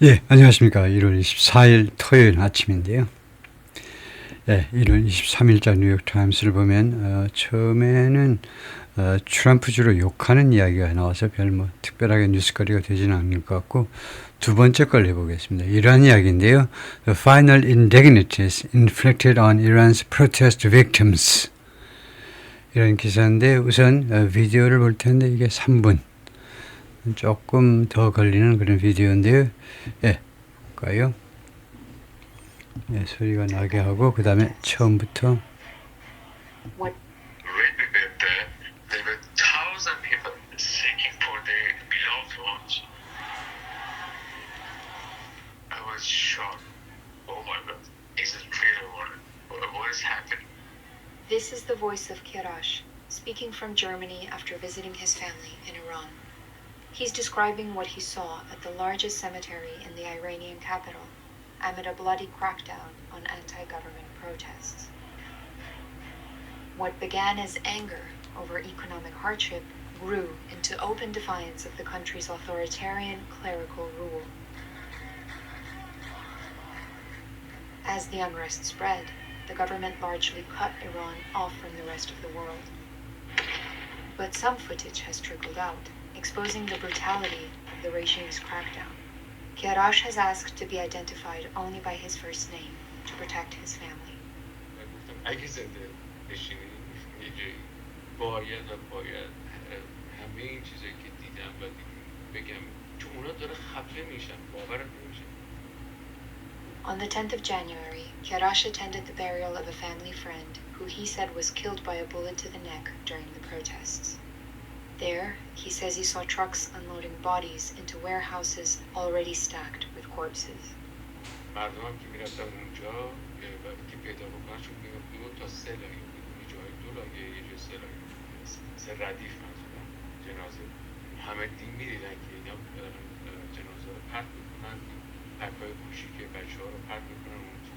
예, 안녕하십니까. 1월 24일 토요일 아침인데요. 예, 1월 23일자 뉴욕타임스를 보면 처음에는 트럼프주로 욕하는 이야기가 나와서 별 뭐 특별하게 뉴스거리가 되지는 않을 것 같고 두 번째 걸 해보겠습니다. 이러한 이야기인데요. The final indignities inflicted on Iran's protest victims. 이런 기사인데 우선 비디오를 볼 텐데 이게 3분. 조금 더 걸리는 그런 비디오인데요. 예, 볼까요? 예, 소리가 나게 하고 그 다음에 처음부터 There were thousand people seeking for their beloved ones. I was shocked. Oh my God, is it real or what is happening? This is the voice of Kirash, speaking from Germany after visiting his family in Iran. He's describing what he saw at the largest cemetery in the Iranian capital amid a bloody crackdown on anti-government protests. What began as anger over economic hardship grew into open defiance of the country's authoritarian clerical rule. As the unrest spread, the government largely cut Iran off from the rest of the world. But some footage has trickled out, exposing the brutality of the regime's crackdown. Kiarash has asked to be identified only by his first name to protect his family. اگه زنده بشینی یه جایی باید همه این چیزایی که دیدم و بگم چون اونا داره خفه میشن باورم نمیشه. On the 10th of January, Kiarash attended the burial of a family friend who he said was killed by a bullet to the neck during the protests. There, he says he saw trucks unloading bodies into warehouses already stacked with corpses. مردم هم که میرفتن اونجا وقتی که پیدا بکنن چون میگم 2 تا 3 لایه یه جای 2 لایه یه جای 3 لایه 3 ردیف منظورم جنازه همه دین میدیدن که اینا جنازه رو پرت میکنن پرکای گوشی که بچه ها رو پرت میکنن اونجا.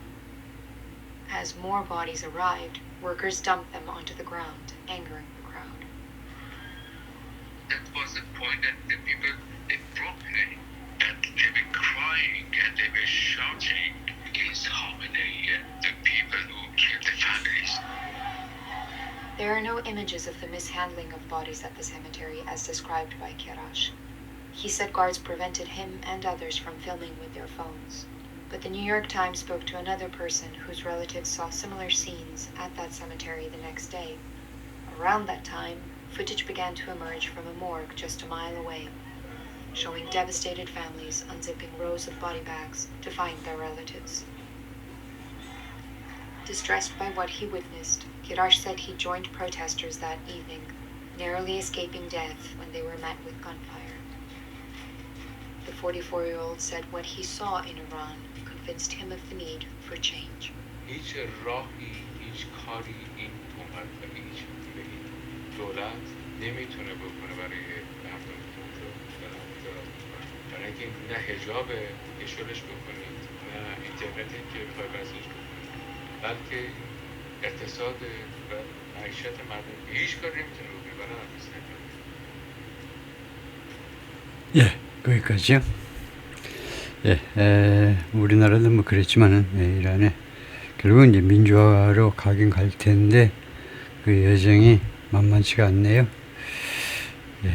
As more bodies arrived, workers dumped them onto the ground, angering the crowd. That was the point that the people, they broke down and they were crying and they were shouting against Khamenei and the people who killed the families. There are no images of the mishandling of bodies at the cemetery as described by Kiarash. He said guards prevented him and others from filming with their phones. But the New York Times spoke to another person whose relatives saw similar scenes at that cemetery the next day. Around that time, footage began to emerge from a morgue just a mile away, showing devastated families unzipping rows of body bags to find their relatives. Distressed by what he witnessed, Kirash said he joined protesters that evening, narrowly escaping death when they were met with gunfire. The 44-year-old said what he saw in Iran convinced him of the need for change. هیچ راهی هیچ کاری این حکومت و هیچ دولت نمیتونه بکنه برای مردم که اونجا برای اینکه نه حجاب شلش بکنید نه اینترنتی که بخوای بسش بکنید بلکه اقتصاد و معیشت مردم هیچ کاری نمیتونه بکنه برای همین 예, 거기까지요. 예, 우리나라도 뭐 그랬지만은 이란에 결국은 이제 민주화로 가긴 갈 텐데 그 여정이 만만치가 않네요. 예.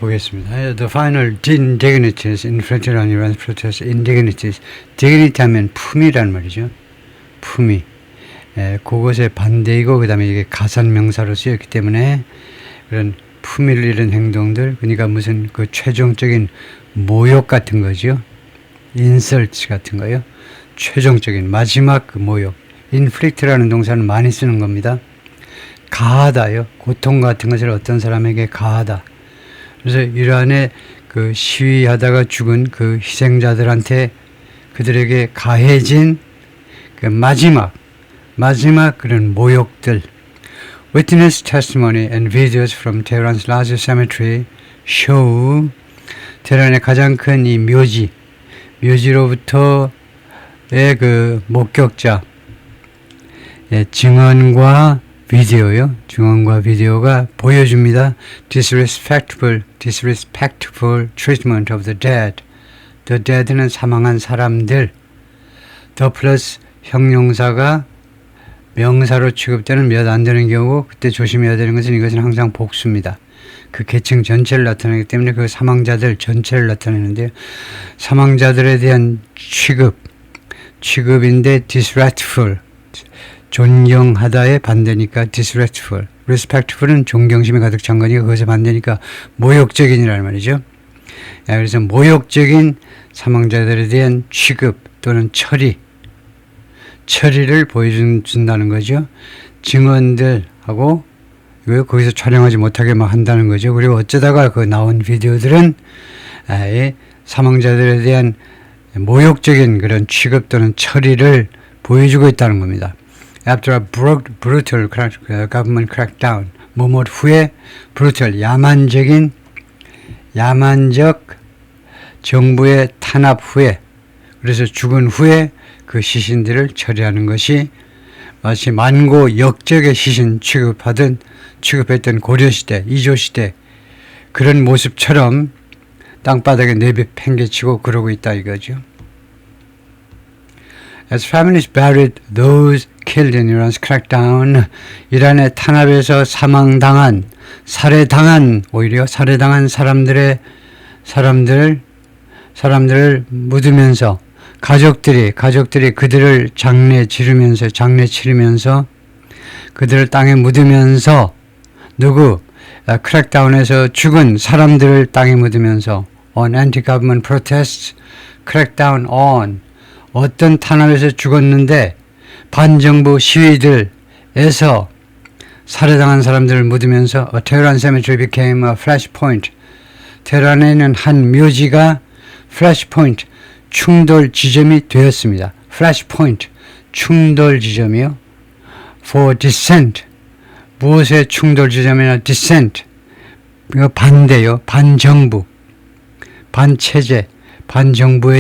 보겠습니다. The final indignities inflicted on Iran's protest. indignities. dignity 하면 품이란 말이죠. 품위. 그것의 반대이고 그 다음에 이게 가산명사로 쓰였기 때문에 그런 품위를 잃은 행동들, 그러니까 무슨 그 최종적인 모욕 같은 거죠. 인설트 같은 거요. 최종적인 마지막 그 모욕. inflict라는 동사는 많이 쓰는 겁니다. 가하다요. 고통 같은 것을 어떤 사람에게 가하다. 그래서 이란에 그 시위하다가 죽은 그 희생자들한테 그들에게 가해진 그 마지막 그런 모욕들. Witness testimony and videos from Tehran's largest cemetery show 테헤란의 가장 큰 이 묘지로부터의 그 목격자 증언과 비디오가 보여줍니다. disrespectful treatment of the dead. the dead는 사망한 사람들, the 플러스 형용사가 명사로 취급되는 몇 안 되는 경우 그때 조심해야 되는 것은 이것은 항상 복수입니다. 그 계층 전체를 나타내기 때문에 그 사망자들 전체를 나타내는데요. 사망자들에 대한 취급인데 disrespectful, 존경하다의 반대니까 disrespectful, respectful은 존경심이 가득 찬 거니까 그것의 반대니까 모욕적인이라는 말이죠. 그래서 모욕적인 사망자들에 대한 취급 또는 처리를 보여준다는 거죠. 증언들하고 거기서 촬영하지 못하게 막 한다는 거죠. 그리고 어쩌다가 그 나온 비디오들은 사망자들에 대한 모욕적인 그런 취급 또는 처리를 보여주고 있다는 겁니다. After a brutal government crackdown, 뭐뭐 후에 brutal, 야만적 정부의 탄압 후에, 그래서 죽은 후에 그 시신들을 처리하는 것이 마치 만고 역적의 시신 취급했던 고려시대, 이조시대 그런 모습처럼 땅바닥에 내팽개치고 그러고 있다 이거죠. As families buried those killed in Iran's crackdown, 이란의 탄압에서 오히려 살해당한 사람들을 묻으면서 가족들이 그들을 장례 치르면서 그들을 땅에 묻으면서 크랙다운에서 죽은 사람들을 땅에 묻으면서 on anti-government protests, crackdown on 어떤 탄압에서 죽었는데 반정부 시위들에서 살해당한 사람들을 묻으면서 a Tehran cemetery became a flashpoint. 테헤란에는 한 묘지가 flashpoint, 충돌 지점이 되었습니다. flashpoint, 충돌 지점이요. for dissent, 무엇의 충돌 지점이나 dissent, 이거 반대요. 반정부, 반체제, 반정부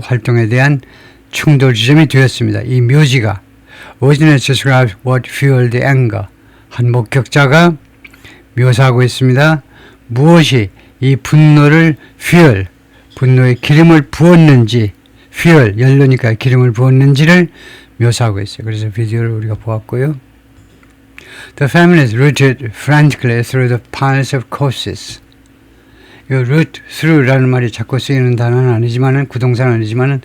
활동에 대한 충돌 지점이 되었습니다. 이 묘지가 Originally describes what fueled the anger. 한 목격자가 묘사하고 있습니다. 무엇이 이 분노의 기름을 부었는지, 연료니까 기름을 부었는지를 묘사하고 있어요. 그래서 비디오를 우리가 보았고요. The families rooted frantically through the piles of corpses. 이 root through라는 말이 자꾸 쓰이는 단어는 아니지만은 구동사는 아니지만은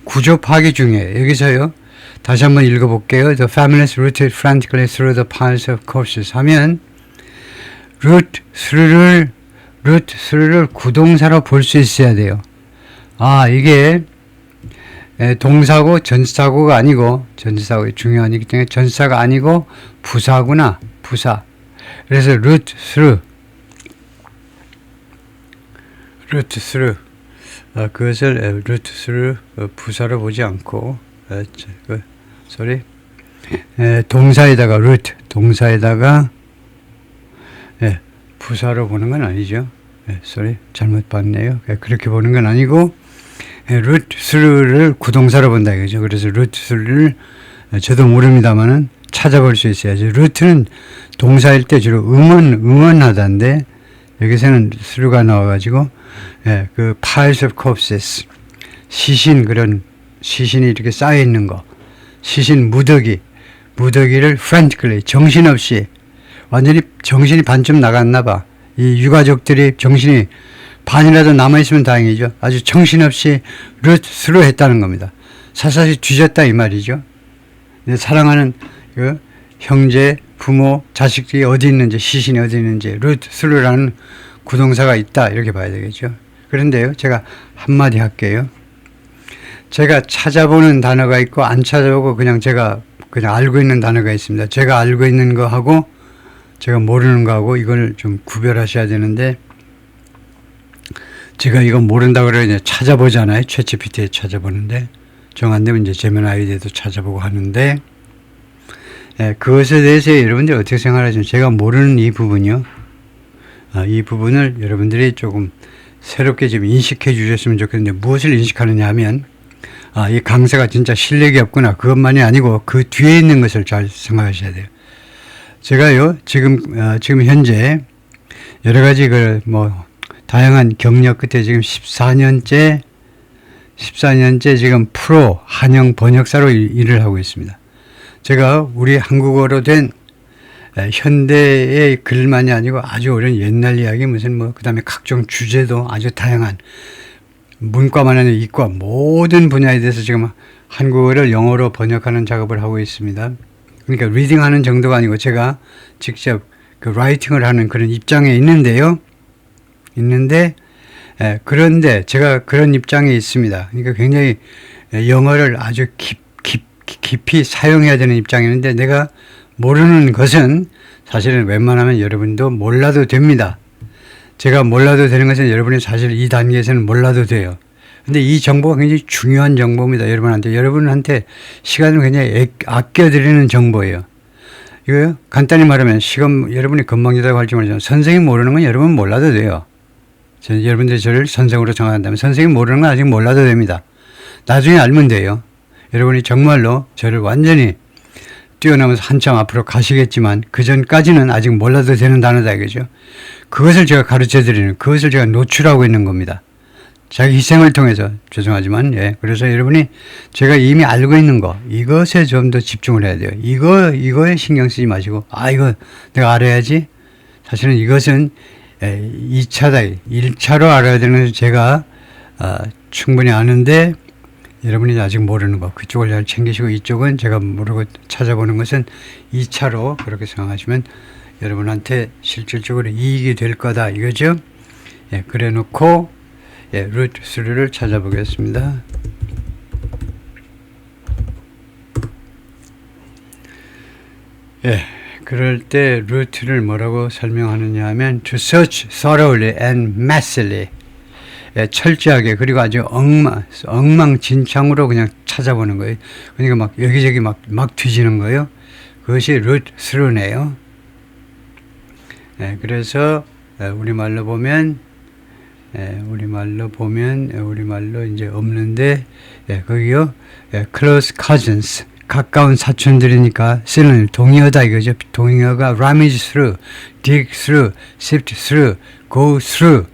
구조 파기 중이에요. 여기서요. 다시 한번 읽어볼게요. The families rooted frantically through the piles of corpses 하면 root through를 구동사로 볼 수 있어야 돼요. 이게 동사고 전치사고가 아니고 전치사고 중요하기 때문에 전치사가 아니고 부사구나. 부사. 그래서 root through 그것을 root through 부사로 보지 않고 동사에다가 root 동사에다가 부사로 보는 건 아니죠. 잘못 봤네요. 그렇게 보는 건 아니고 root through를 구동사로 본다 이거죠. 그래서 root through를 저도 모릅니다만은 찾아볼 수 있어야죠. root는 동사일 때 주로 응원하다인데 여기서는 through가 나와가지고 그 piles of corpses 시신이 이렇게 쌓여 있는 거, 시신 무더기를 frantically 정신없이 완전히 정신이 반쯤 나갔나 봐. 이 유가족들이 정신이 반이라도 남아있으면 다행이죠. 아주 정신없이 루트로 했다는 겁니다. 사사시 뒤졌다 이 말이죠. 내 사랑하는 그 형제, 부모, 자식들이 어디 있는지, 시신이 어디 있는지 루트로라는 구동사가 있다 이렇게 봐야 되겠죠. 그런데요, 제가 한마디 할게요. 제가 찾아보는 단어가 있고 안 찾아보고 그냥 제가 알고 있는 단어가 있습니다. 제가 알고 있는 거하고 제가 모르는 거하고 이걸 좀 구별하셔야 되는데, 제가 이거 모른다고 그러면 이제 찾아보잖아요. 챗GPT에 찾아보는데 정 안 되면 이제 제면 아이디에도 찾아보고 하는데, 그것에 대해서 여러분들이 어떻게 생각하시면, 제가 모르는 이 부분이요. 이 부분을 여러분들이 조금 새롭게 좀 인식해 주셨으면 좋겠는데, 무엇을 인식하느냐 하면, 이 강사가 진짜 실력이 없구나. 그것만이 아니고 그 뒤에 있는 것을 잘 생각하셔야 돼요. 제가요, 지금 현재 여러 가지 다양한 경력 끝에 지금 14년째 지금 프로 한영 번역사로 일을 하고 있습니다. 제가 우리 한국어로 된 현대의 글만이 아니고 아주 오랜 옛날 이야기 그 다음에 각종 주제도 아주 다양한 문과만 아니라 이과 모든 분야에 대해서 지금 한국어를 영어로 번역하는 작업을 하고 있습니다. 그러니까 리딩하는 정도가 아니고 제가 직접 그 라이팅을 하는 그런 입장에 있는데 그런데 제가 그런 입장에 있습니다. 그러니까 굉장히 영어를 아주 깊이 사용해야 되는 입장이었는데 내가 모르는 것은 사실은 웬만하면 여러분도 몰라도 됩니다. 제가 몰라도 되는 것은 여러분이 사실 이 단계에서는 몰라도 돼요. 근데 이 정보가 굉장히 중요한 정보입니다. 여러분한테 시간을 굉장히 아껴드리는 정보예요. 이거요? 간단히 말하면 여러분이 건방지다고 할지 모르지만 선생님 모르는 건 여러분 몰라도 돼요. 여러분들이 저를 선생으로 정한다면 선생님 모르는 건 아직 몰라도 됩니다. 나중에 알면 돼요. 여러분이 정말로 저를 완전히 뛰어넘어서 한참 앞으로 가시겠지만 그 전까지는 아직 몰라도 되는 단어다 이거죠. 그것을 제가 가르쳐 드리는, 그것을 제가 노출하고 있는 겁니다. 자기 희생을 통해서. 죄송하지만 그래서 여러분이 제가 이미 알고 있는 거 이것에 좀 더 집중을 해야 돼요. 이거에 신경 쓰지 마시고 이거 내가 알아야지. 사실은 이것은 2차다. 1차로 알아야 되는 것을 제가 충분히 아는데 여러분이 아직 모르는 거 그쪽을 잘 챙기시고 이쪽은 제가 모르고 찾아보는 것은 2차로 그렇게 생각하시면 여러분한테 실질적으로 이익이 될 거다 이거죠. 그래 놓고 루트 3를 찾아보겠습니다. 그럴 때 루트를 뭐라고 설명하느냐 하면 to search thoroughly and massively 철저하게 그리고 아주 엉망진창으로 그냥 찾아보는 거예요. 그러니까 막 여기저기 막 뒤지는 거예요. 그것이 루트 3네요. 그래서 우리말로 보면 우리말로 이제 없는데 거기요 close cousins 가까운 사촌들이니까 쓰는 동의어다 이거죠. 동의어가 rummage through, dig through, sift through, go through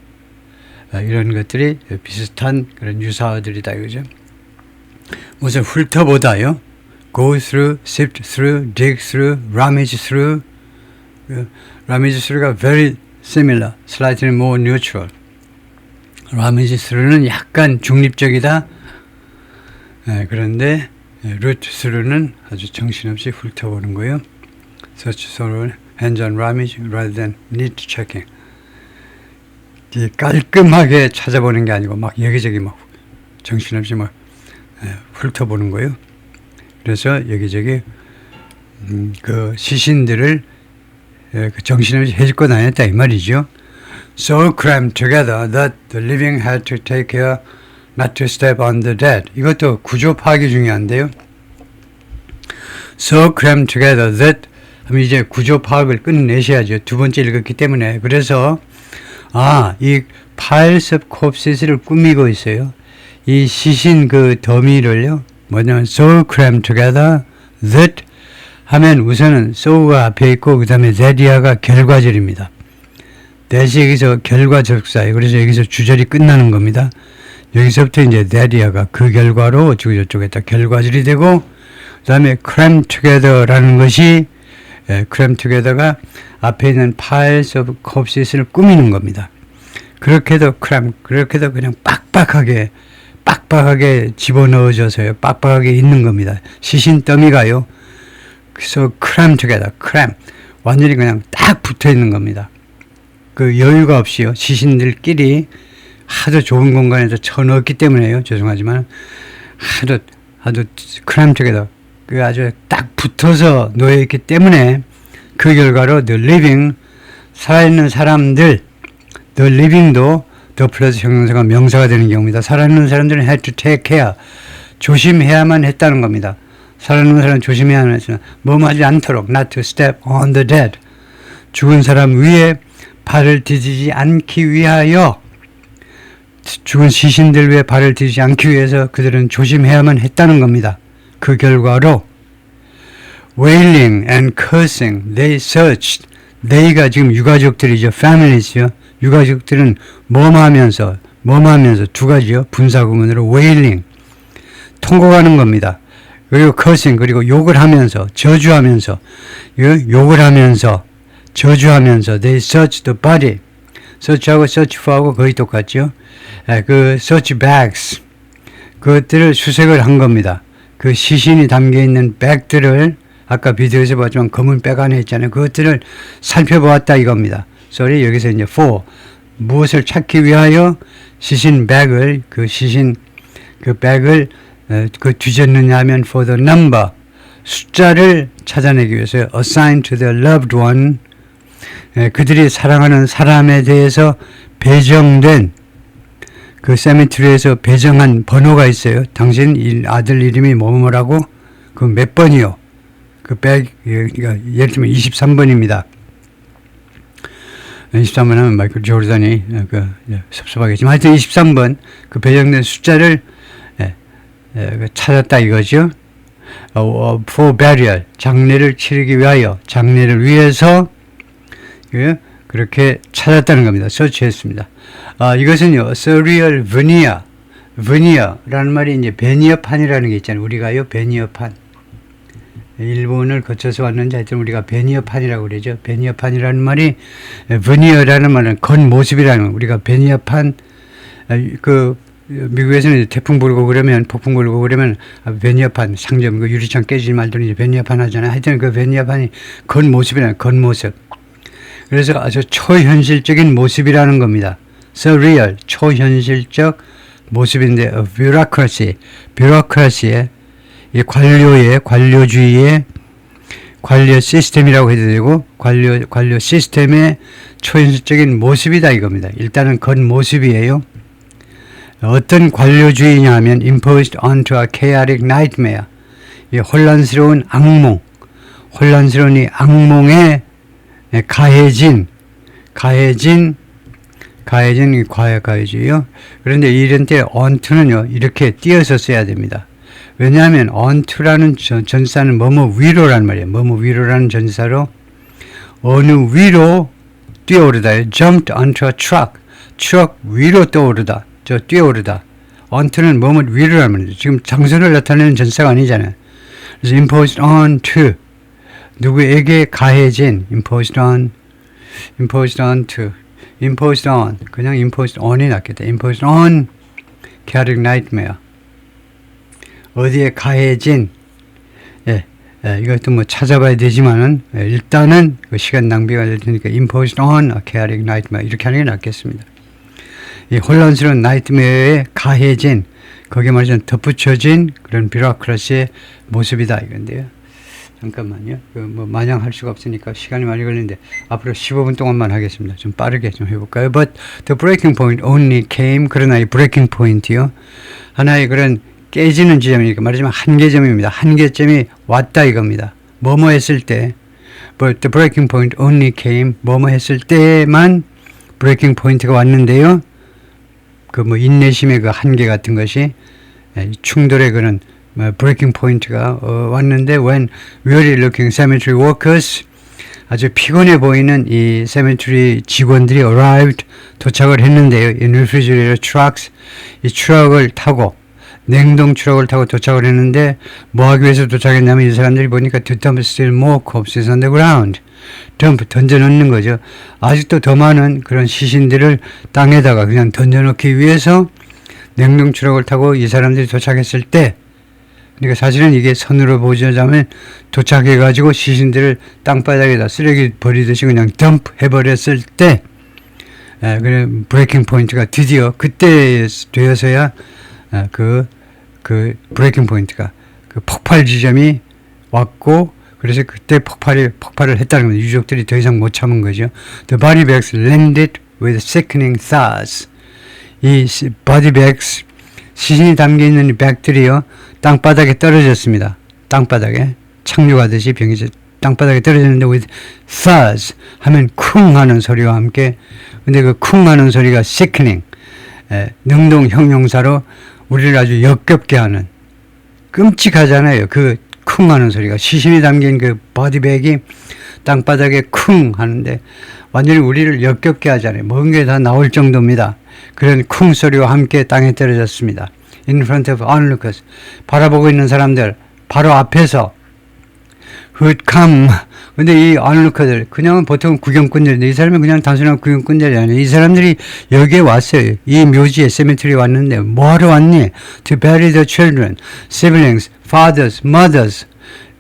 이런 것들이 비슷한 그런 유사어들이다 이거죠. 무슨 훑어보다요. go through, sift through, dig through, rummage through. rummage through가 very similar, slightly more neutral. rummage through는 약간 중립적이다. 그런데 root through는 아주 정신없이 훑어보는 거예요. search through, hands on rummage rather than neat checking. 깔끔하게 찾아보는 게 아니고 막 여기저기 막 정신없이 막 훑어보는 거예요. 그래서 여기저기 그 시신들을 정신없이 해집고 다녔다 이 말이죠. So crammed together that the living had to take care not to step on the dead. 이것도 구조 파악이 중요한데요. So crammed together that 하면 이제 구조 파악을 끝내셔야죠. 두 번째 읽었기 때문에. 그래서 이 piles of corpses를 꾸미고 있어요. 이 시신 그 더미를요. 뭐냐면 so crammed together that 하면 우선은 so가 앞에 있고 그 다음에 that이야가 결과절입니다. that이 여기서 결과접사예요. 그래서 여기서 주절이 끝나는 겁니다. 여기서부터 이제 that이야가 그 결과로 어쩌고 저쩌고했다 결과절이 되고 그 다음에 crammed together라는 것이 crammed together가 앞에 있는 piles of corpses를 꾸미는 겁니다. 그렇게도 그렇게도 그냥 빡빡하게 집어넣어져서요. 빡빡하게 있는 겁니다. 시신 더미가요. 그래서 crammed together, 완전히 그냥 딱 붙어 있는 겁니다. 그 여유가 없이요. 시신들끼리 하도 좁은 공간에서 쳐넣었기 때문에요. 죄송하지만 하도 crammed together, 그 아주 딱 붙어서 놓여 있기 때문에 그 결과로 the living, 살아있는 사람들, the living도 the 플러스 형용사가 명사가 되는 경우입니다. 살아있는 사람들은 had to take care, 조심해야만 했다는 겁니다. 살아있는 사람은 조심해야만 했으나 뭐하지 않도록 not to step on the dead, 죽은 사람 위에 발을 디디지 않기 위하여, 죽은 시신들 위에 발을 디디지 않기 위해서 그들은 조심해야만 했다는 겁니다. 그 결과로 wailing and cursing, they searched, they가 지금 유가족들이죠. families요. 유가족들은 뭐하면서 두 가지요. 분사구문으로 wailing, 통곡하는 겁니다. 그리고 cursing, 그리고 욕을 하면서, 저주하면서, 욕을 하면서, 저주하면서, they search the body. search하고 search for하고 거의 똑같죠. 그 search bags, 그것들을 수색을 한 겁니다. 그 시신이 담겨있는 백들을, 아까 비디오에서 봤지만 검은 백 안에 있잖아요. 그것들을 살펴보았다 이겁니다. sorry, 여기서 이제 for, 무엇을 찾기 위하여 시신 백을, 그 백을 뒤졌느냐 하면 for the number, 숫자를 찾아내기 위해서 assigned to their loved one, 그들이 사랑하는 사람에 대해서 배정된, 그 세미트리에서 배정한 번호가 있어요. 당신 아들 이름이 뭐뭐라고, 그 몇 번이요. 그 예를 들면 23번입니다. 23번 하면 마이클 조르단이 섭섭하겠지만 하여튼 23번 그 배정된 숫자를 찾았다 이거죠. For burial, 장례를 치르기 위하여, 장례를 위해서 그렇게 찾았다는 겁니다. 서치했습니다. 이것은요, surreal veneer라는 말이 이제 베니어판이라는 게 있잖아요. 우리가요, 베니어판. 일본을 거쳐서 왔는데 하여튼 우리가 베니어판이라고 그러죠. 베니어판이라는 말이, veneer라는 말은 겉모습이라는 말. 우리가 베니어판, 미국에서는 태풍 불고 그러면, 폭풍 불고 그러면, 베니어판, 상점, 그 유리창 깨지지 말더니 이제 베니어판 하잖아요. 하여튼 그 베니어판이 겉모습이라는, 겉모습. 그래서 아주 초현실적인 모습이라는 겁니다. surreal, 초현실적 모습인데, bureaucracy의, 이 관료주의의 관료 시스템이라고 해도 되고, 관료 시스템의 초현실적인 모습이다 이겁니다. 일단은 겉모습이에요. 어떤 관료주의냐 하면 imposed onto a chaotic nightmare, 이 혼란스러운 악몽, 혼란스러운 이 악몽에 가해진 이 가해주의요. 그런데 이런 때 onto는요, 이렇게 띄어서 써야 됩니다. 왜냐하면 onto라는 전사는 뭐뭐 위로라는 말이에요. 뭐뭐 위로라는 전사로 어느 위로 뛰어오르다. jumped onto a truck, 트럭 위로 떠오르다. 뛰어오르다. onto는 뭐뭐 위로라는 말이에요. 지금 장소를 나타내는 전사가 아니잖아요. 그래서 imposed on to, 누구에게 가해진, imposed on to, imposed on, 그냥 imposed on이 낫겠다. imposed on chaotic nightmare, 어디에 가해진, 이것도 뭐 찾아봐야 되지만은, 일단은 그 시간 낭비가 될 테니까 imposed on a chaotic nightmare 이렇게 하는 게 낫겠습니다. 이 혼란스러운 나이트메어에 가해진, 거기에 말하자면 덧붙여진 그런 뷰로크라시의 모습이다 이건데요. 잠깐만요. 뭐 마냥 할 수가 없으니까 시간이 많이 걸리는데 앞으로 15분 동안만 하겠습니다. 좀 빠르게 좀 해볼까요? But the breaking point only came, 그러나 이 breaking point이요, 하나의 그런 깨지는 지점이니까 말하자면 한계점입니다. 한계점이 왔다 이겁니다. 뭐뭐 했을 때, but the breaking point only came, 뭐뭐 했을 때만 breaking point가 왔는데요. 그 뭐 인내심의 그 한계 같은 것이, 충돌의 그런 breaking point가 왔는데, when weary looking cemetery workers, 아주 피곤해 보이는 이 cemetery 직원들이 arrived, 도착을 했는데요. in refrigerator trucks, 이 트럭을 타고, 냉동 트럭을 타고 도착을 했는데, 뭐 하기 위해서 도착했냐면 이 사람들이 보니까 to dump still more corpses on the ground, 던져놓는 거죠. 아직도 더 많은 그런 시신들을 땅에다가 그냥 던져놓기 위해서 냉동 트럭을 타고 이 사람들이 도착했을 때, 그러니까 사실은 이게 선으로 보자면 도착해가지고 시신들을 땅바닥에다 쓰레기 버리듯이 그냥 덤프 해버렸을 때, 그래 브레이킹 포인트가 드디어 그때 되어서야 그 브레이킹 포인트가, 그 폭발 지점이 왔고, 그래서 그때 폭발을 했다는 겁니다. 유족들이 더 이상 못 참은 거죠. The body bags landed with sickening thuds. 이 body bags, 시신이 담겨있는 이 백들이요, 땅바닥에 떨어졌습니다. 땅바닥에 착륙하듯이 병이 땅바닥에 떨어졌는데 with thuds 하면 쿵 하는 소리와 함께, 근데 그 쿵 하는 소리가 sickening, 능동 형용사로 우리를 아주 역겹게 하는, 끔찍하잖아요. 그 쿵 하는 소리가, 시신이 담긴 그 버디백이 땅바닥에 쿵 하는데 완전히 우리를 역겹게 하잖아요. 먼 게 다 나올 정도입니다. 그런 쿵 소리와 함께 땅에 떨어졌습니다. In front of onlookers. 바라보고 있는 사람들 바로 앞에서 who'd come. 근데 이 onlooker들 그냥 보통 구경꾼들인데 이 사람은 그냥 단순한 구경꾼들이 아니에요. 이 사람들이 여기에 왔어요. 이 묘지에 세미트리에 왔는데 뭐하러 왔니? To bury the children, siblings, fathers, mothers.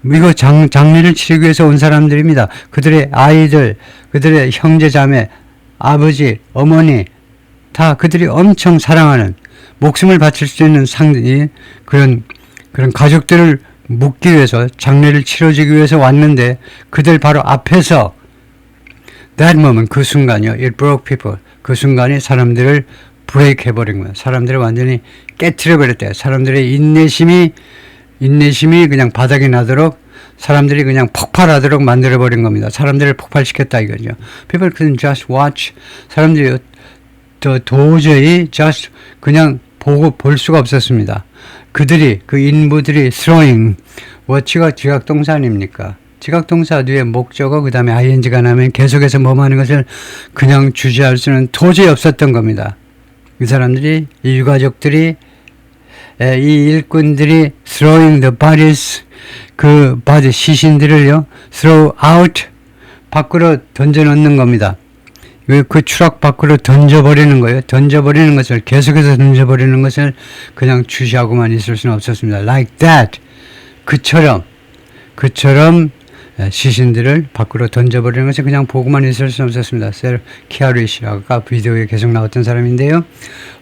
이거 장례를 치르기 위해서 온 사람들입니다. 그들의 아이들, 그들의 형제 자매, 아버지, 어머니 다 그들이 엄청 사랑하는 목숨을 바칠 수 있는 그런 가족들을 묻기 위해서 장례를 치러주기 위해서 왔는데 그들 바로 앞에서 that moment 그 순간이요. It broke people. 그 순간이 사람들을 브레이크 해버린 거예요. 사람들을 완전히 깨트려 버렸대요. 사람들의 인내심이 그냥 바닥이 나도록 사람들이 그냥 폭발하도록 만들어 버린 겁니다. 사람들을 폭발시켰다 이거죠. People couldn't just watch. 사람들이 도저히 just 그냥 볼 수가 없었습니다. 그 인부들이 throwing, what가 지각동사 아닙니까? 지각동사 뒤에 목적어 그 다음에 ing가 나면 계속해서 뭐하는 것을 그냥 주시할 수는 도저히 없었던 겁니다. 이 사람들이, 이 유가족들이, 이 일꾼들이 throwing the bodies, 그 body 시신들을요, throw out, 밖으로 던져놓는 겁니다. 그 추락 밖으로 던져버리는 거예요. 던져버리는 것을 계속해서 던져버리는 것을 그냥 주시하고만 있을 수는 없었습니다. Like that. 그처럼 시신들을 밖으로 던져버리는 것을 그냥 보고만 있을 수는 없었습니다. 셀 키아리시 아까 비디오에 계속 나왔던 사람인데요.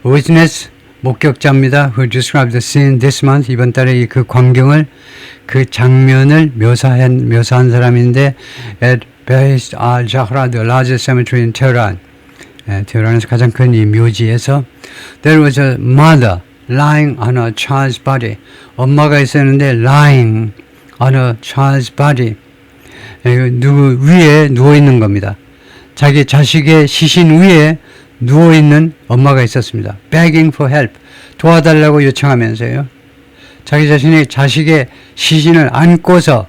Witness 목격자입니다. Who described the scene this month. 이번 달에 그 광경을 그 장면을 묘사한 사람인데 at Beis al-Zahra, the largest cemetery in Tehran. 테헤란에서 가장 큰 이 묘지에서 there was a mother lying on a child's body. 엄마가 있었는데 lying on a child's body. 누구 위에 누워 있는 겁니다. 자기 자식의 시신 위에 누워 있는 엄마가 있었습니다. begging for help. 도와달라고 요청하면서요. 자식의 시신을 안고서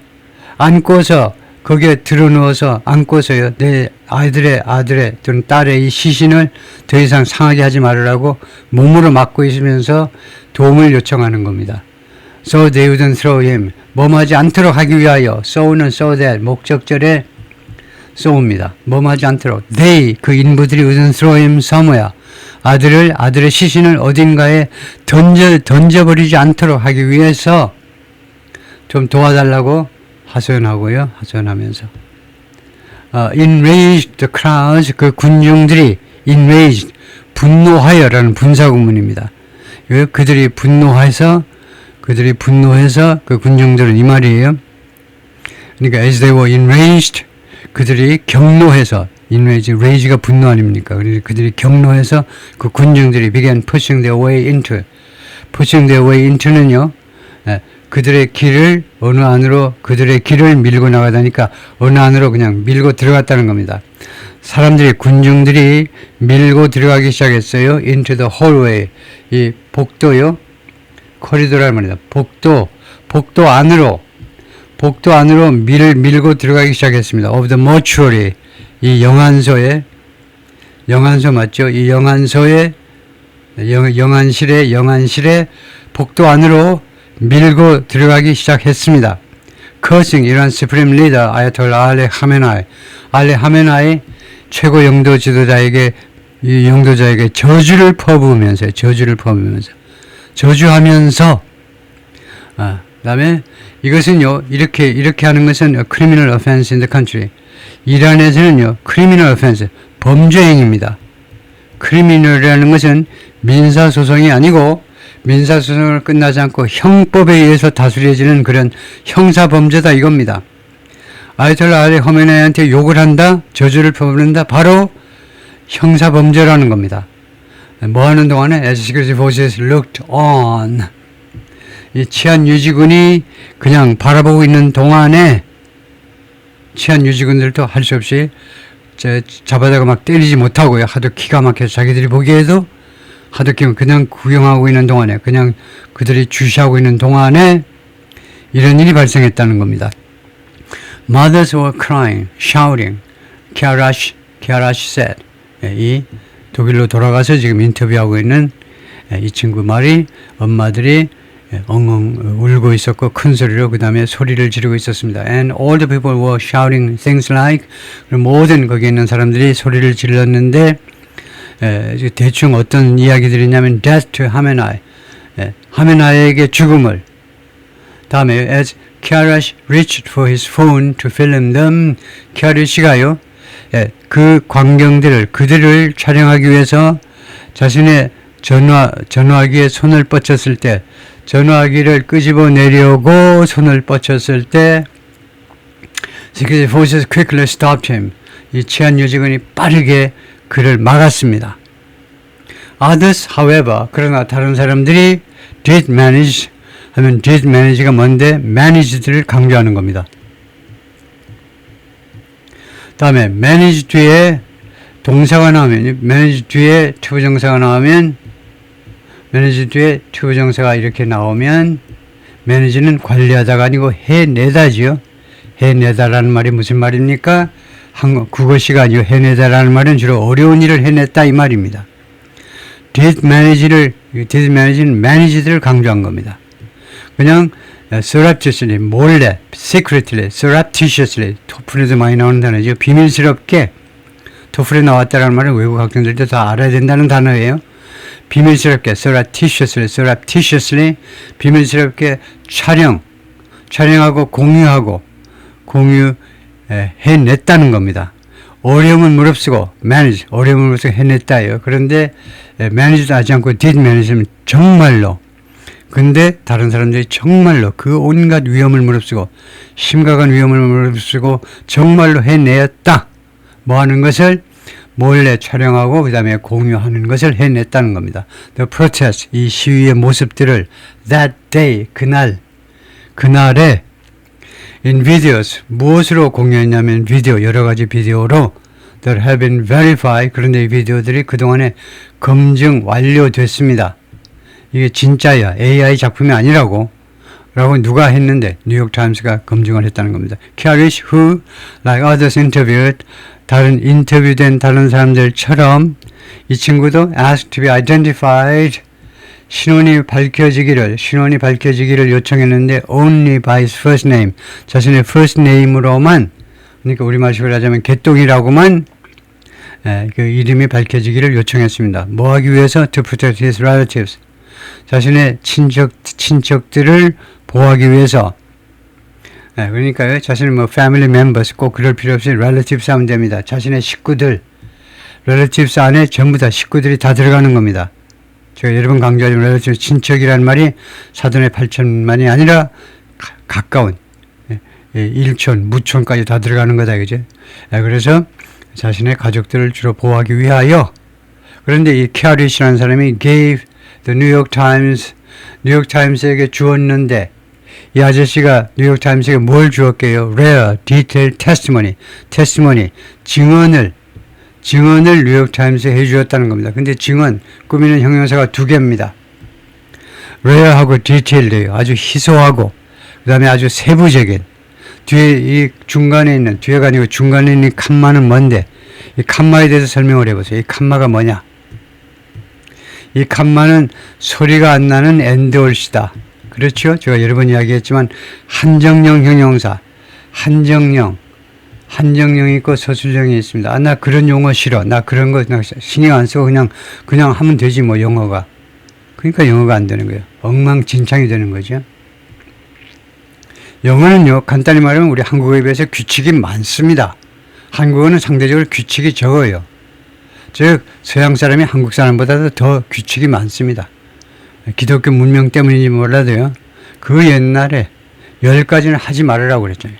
거기에 들어누워서 안고서요. 내 아들의 또는 딸의 이 시신을 더 이상 상하게 하지 말으라고 몸으로 막고 있으면서 도움을 요청하는 겁니다. So they wouldn't throw him. 범하지 않도록 하기 위하여. so는 so that 목적절에 so입니다. 범하지 않도록. They 그 인부들이 wouldn't throw him somewhere. 아들의 시신을 어딘가에 던져버리지 않도록 하기 위해서 좀 도와달라고 하소연하면서 enraged the crowds 그 군중들이 enraged 분노하여라는 분사구문입니다. 그들이 분노해서 그 군중들은 이 말이에요. 그러니까 as they were enraged 그들이 경노해서 rage가 분노 아닙니까? 그들이 경노해서 그 군중들이 began pushing their way into는요. 그들의 길을 그들의 길을 밀고 나가다니까 어느 안으로 그냥 밀고 들어갔다는 겁니다. 군중들이 밀고 들어가기 시작했어요. into the hallway. 이 복도요. 코리도라는 말입니다. 복도 안으로 밀고 들어가기 시작했습니다. of the mortuary. 이 영안소 맞죠? 이 영안실에 복도 안으로 밀고 들어가기 시작했습니다. cursing 이란 supreme leader 아야톨라 알리 하메나이 최고 영도 지도자에게 이 영도자에게 저주를 퍼부으면서 그다음에 이것은요 이렇게 하는 것은 a criminal offense in the country. 이란에서는요 criminal offense 범죄행위입니다. criminal이라는 것은 민사소송이 아니고 민사소송을 끝나지 않고 형법에 의해서 다스려지는 그런 형사범죄다 이겁니다. 아야톨라 알리 하메나이한테 욕을 한다, 저주를 퍼부른다, 바로 형사범죄라는 겁니다. 뭐하는 동안에 as security forces looked on. 이 치안 유지군이 그냥 바라보고 있는 동안에 치안 유지군들도 할 수 없이 잡아다가 막 때리지 못하고요. 하도 기가 막혀서 자기들이 보기에도 하도 그냥 구경하고 있는 동안에 그냥 그들이 주시하고 있는 동안에 이런 일이 발생했다는 겁니다. Mothers were crying, shouting. 키아라시 Kiarash said. 이 독일로 돌아가서 지금 인터뷰하고 있는 이 친구 말이 엄마들이 엉엉 울고 있었고 큰 소리로 그 다음에 소리를 지르고 있었습니다. And all the people were shouting things like 모든 거기에 있는 사람들이 소리를 질렀는데 대충 어떤 이야기들이냐면 death to 하메나이 하메나이에게 죽음을 다음에 as Kiarash reached for his phone to film them 키아르시가요 그 광경들을 그들을 촬영하기 위해서 자신의 전화기에 손을 뻗쳤을 때 전화기를 끄집어 내려고 손을 뻗쳤을 때 security forces quickly stopped him. 이 치안 유직원이 빠르게 그를 막았습니다. Others, however, 그러나 다른 사람들이 did manage 하면 did manage가 뭔데 manage를 강조하는 겁니다. 다음에 manage 뒤에 동사가 나오면 manage 뒤에 투부정사가 나오면 매니지 뒤에 투부정사가 이렇게 나오면 매니지는 관리하다가 아니고 해내다지요. 해내다라는 말이 무슨 말입니까? 국어시가 아니고 해내다라는 말은 주로 어려운 일을 해냈다 이 말입니다. did manage는 manage를 강조한 겁니다. 그냥 surreptitiously, 몰래, secretly, surreptitiously 토플에도 많이 나오는 단어죠. 비밀스럽게 토플에 나왔다는 말은 외국 학생들도 다 알아야 된다는 단어예요. 비밀스럽게 surreptitiously 비밀스럽게 촬영하고 해냈다는 겁니다. 어려움을 무릅쓰고 manage 어려움을 무릅쓰고 해냈다예요. 그런데 manage도 하지 않고 did manage면 정말로 근데 다른 사람들이 정말로 그 온갖 위험을 무릅쓰고 심각한 위험을 무릅쓰고 정말로 해냈다. 뭐 하는 것을 몰래 촬영하고 그 다음에 공유하는 것을 해냈다는 겁니다. The protest, 이 시위의 모습들을 that day, 그날에 in videos, 무엇으로 공유했냐면 비디오, 여러 가지 비디오로 that have been verified, 그런데 이 비디오들이 그동안에 검증 완료됐습니다. 이게 진짜야, AI 작품이 아니라고 라고 누가 했는데 뉴욕타임스가 검증을 했다는 겁니다. Kiarash, who, like others interviewed, 다른 인터뷰된 다른 사람들처럼 이 친구도 asked to be identified, 신원이 밝혀지기를 요청했는데 only by his first name, 자신의 first name으로만, 그러니까 우리말식으로 하자면 개똥이라고만 그 이름이 밝혀지기를 요청했습니다. 뭐 하기 위해서? To protect his relatives, 자신의 친척들을 보호하기 위해서. 그러니까요, 자신의 family members 꼭 그럴 필요 없이 relatives 하면 됩니다. 자신의 식구들, relatives 안에 전부 다 식구들이 다 들어가는 겁니다. 제가 여러 번 강조하지만 relatives 친척이라는 말이 사돈의 8천만이 아니라 가까운 일촌, 무촌까지 다 들어가는 거다, 그죠? 그래서 자신의 가족들을 주로 보호하기 위하여. 그런데 이 키아리시라는 사람이 gave the New York Times에게 주었는데 이 아저씨가 뉴욕타임스에게 뭘 주었게요? rare, detailed testimony, 증언을 뉴욕타임스에 해주었다는 겁니다. 근데 증언, 꾸미는 형용사가 두 개입니다. rare하고 detailed예요. 아주 희소하고 그 다음에 아주 세부적인. 뒤에 이 중간에 있는, 뒤에가 아니고 중간에 있는 칸마는 뭔데? 이 칸마에 대해서 설명을 해보세요. 이 칸마가 뭐냐? 이 칸마는 소리가 안 나는 엔드올시다. 그렇죠? 제가 여러 번 이야기했지만 한정형 형용사, 한정형이 있고 서술형이 있습니다. 나 그런 용어 싫어. 나 그런 거 신경 안 쓰고 그냥 하면 되지 뭐 영어가. 그러니까 영어가 안 되는 거예요. 엉망진창이 되는 거죠. 영어는요, 간단히 말하면 우리 한국어에 비해서 규칙이 많습니다. 한국어는 상대적으로 규칙이 적어요. 즉 서양 사람이 한국 사람보다도 더 규칙이 많습니다. 기독교 문명 때문인지 몰라도요. 그 옛날에 10가지는 하지 말으라고 그랬잖아요.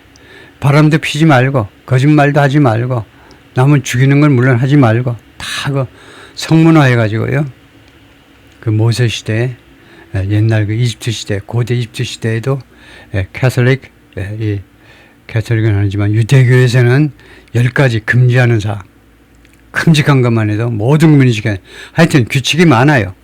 바람도 피지 말고 거짓말도 하지 말고 남을 죽이는 건 물론 하지 말고 다 그 성문화 해가지고요. 그 모세 시대, 옛날 그 이집트 시대, 고대 이집트 시대에도 캐톨릭, 이 캐톨릭은 아니지만 유대교에서는 10가지 금지하는 사항, 큼직한 것만 해도 모든 국민이 지켜야. 하여튼 규칙이 많아요.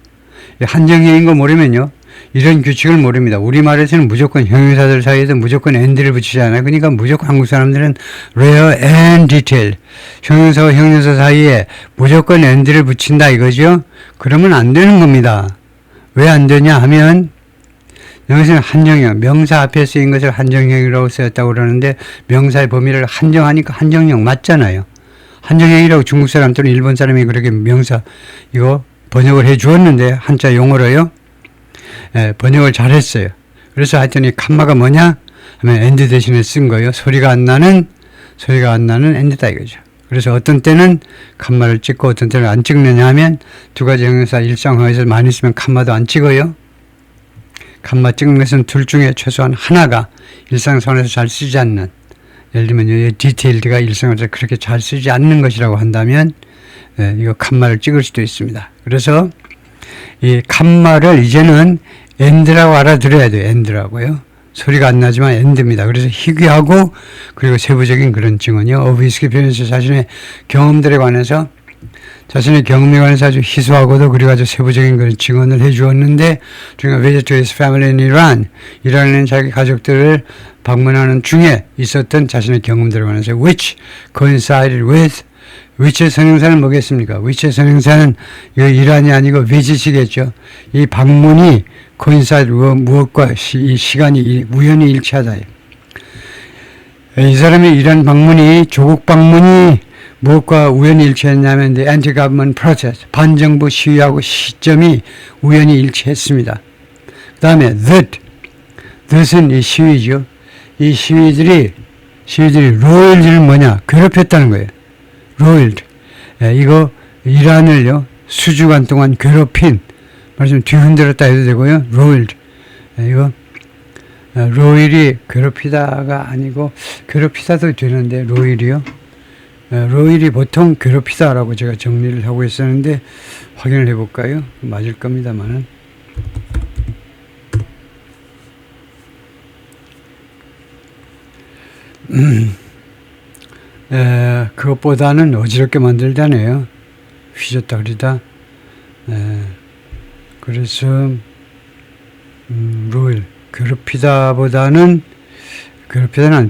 한정형인 거 모르면요, 이런 규칙을 모릅니다. 우리말에서는 무조건 형용사들 사이에도 무조건 and를 붙이잖아요. 그러니까 무조건 한국 사람들은 rare and detail. 형용사와 형용사 사이에 무조건 and를 붙인다 이거죠. 그러면 안 되는 겁니다. 왜 안 되냐 하면 여기서는 한정형, 명사 앞에 쓰인 것을 한정형이라고 쓰였다고 그러는데 명사의 범위를 한정하니까 한정형 맞잖아요. 한정형이라고 중국 사람 또는 일본 사람이 그렇게 명사 이거 번역을 해 주었는데 한자 용어로요. 예, 번역을 잘했어요. 그래서 하여튼 이 칸마가 뭐냐 하면 and 대신에 쓴 거예요. 소리가 안 나는 and다 이거죠. 그래서 어떤 때는 칸마를 찍고 어떤 때는 안 찍느냐 하면 두 가지 형용사 일상화에서 많이 쓰면 칸마도 안 찍어요. 칸마 찍는 것은 둘 중에 최소한 하나가 일상생활에서 잘 쓰지 않는, 예를 들면 이 디테일드가 일상생활에서 그렇게 잘 쓰지 않는 것이라고 한다면 이거 칸마를 찍을 수도 있습니다. 그래서 이 칸마를 이제는 and라고 알아들어야 돼요. and라고요. 소리가 안 나지만 and입니다. 그래서 희귀하고 그리고 세부적인 그런 증언이요. 어비스키 표현에서 자신의 경험들에 관해서 자신의 경험에 관해서 아주 희소하고도 그리고 아주 세부적인 그런 증언을 해 주었는데 그러니까 visit to his family in Iran 이란에 자기 가족들을 방문하는 중에 있었던 자신의 경험들에 관해서 which coincided with which의 선행사는 뭐겠습니까? which의 선행사는 이란이 아니고 visit이겠죠. 이 방문이 coincide 무엇과 이 시간이 우연히 일치하다. 이 사람의 이란 방문이 조국 방문이 무엇과 우연히 일치했냐면 the anti-government protest 반정부 시위하고 시점이 우연히 일치했습니다. 그 다음에 that은 이 시위죠. 이 시위들이 royal를 뭐냐 괴롭혔다는 거예요. royal 이거 이란을요 수주간 동안 괴롭힌 말씀 뒤흔들었다 해도 되고요. royal 이거 royal이 괴롭히다가 아니고 괴롭히다도 되는데 royal이요. 로일이 보통 괴롭히다라고 제가 정리를 하고 있었는데 확인을 해볼까요? 맞을 겁니다만은 그것보다는 어지럽게 만들다네요. 휘졌다 그러다. 그래서 로일 괴롭히다보다는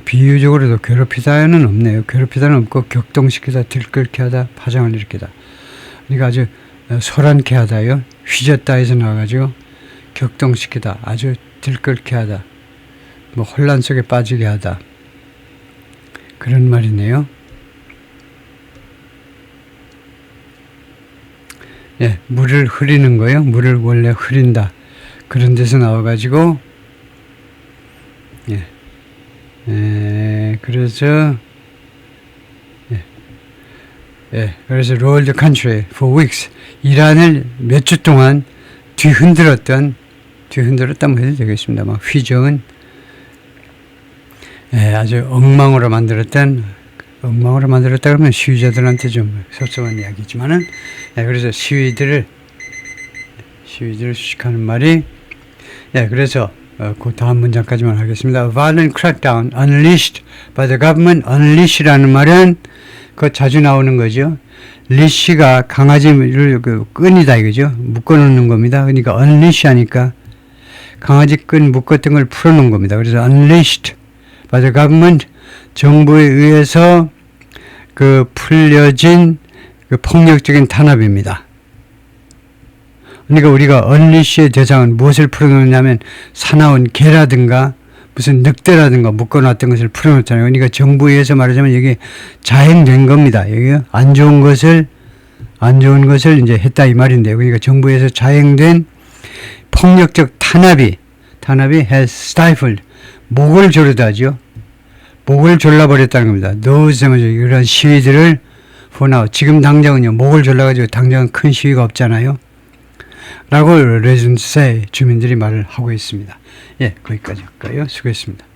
비유적으로도 괴롭히다는 없네요. 괴롭히다는 없고 격동시키다, 들끓게 하다, 파장을 일으키다. 그러니까 아주 소란케 하다요. 휘졌다에서 나와가지고 격동시키다, 아주 들끓게 하다, 뭐 혼란 속에 빠지게 하다. 그런 말이네요. 예, 물을 흐리는 거요. 물을 원래 흐린다. 그런 데서 나와가지고 그래서 그래서 ruled the country for weeks 이란을 몇 주 동안 뒤흔들었다면 해도 되겠습니다. 막 휘저은 아주 엉망으로 만들었다 그러면 시위자들한테 좀 섭섭한 이야기지만은 그래서 시위들을 수식하는 말이 그래서 그 다음 문장까지만 하겠습니다. A violent crackdown unleashed by the government. unleash라는 말은 그 자주 나오는 거죠. leash가 강아지를 끈이다 이거죠. 묶어놓는 겁니다. 그러니까 unleash 하니까 강아지 끈 묶었던 걸 풀어놓은 겁니다. 그래서 unleashed by the government 정부에 의해서 그 풀려진 그 폭력적인 탄압입니다. 그러니까 우리가 unleash의 대상은 무엇을 풀어놓냐면 사나운 개라든가 무슨 늑대라든가 묶어놨던 것을 풀어놓잖아요. 그러니까 정부에 의해서 말하자면 여기 자행된 겁니다. 여기 안 좋은 것을 이제 했다 이 말인데요. 그러니까 정부에서 자행된 폭력적 탄압이 has stifled 목을 조르다죠. 목을 졸라버렸다는 겁니다. 이런 시위들을 for now 지금 당장은요 목을 졸라가지고 당장은 큰 시위가 없잖아요. 라고 residents say 주민들이 말을 하고 있습니다. 거기까지 할까요? 수고했습니다.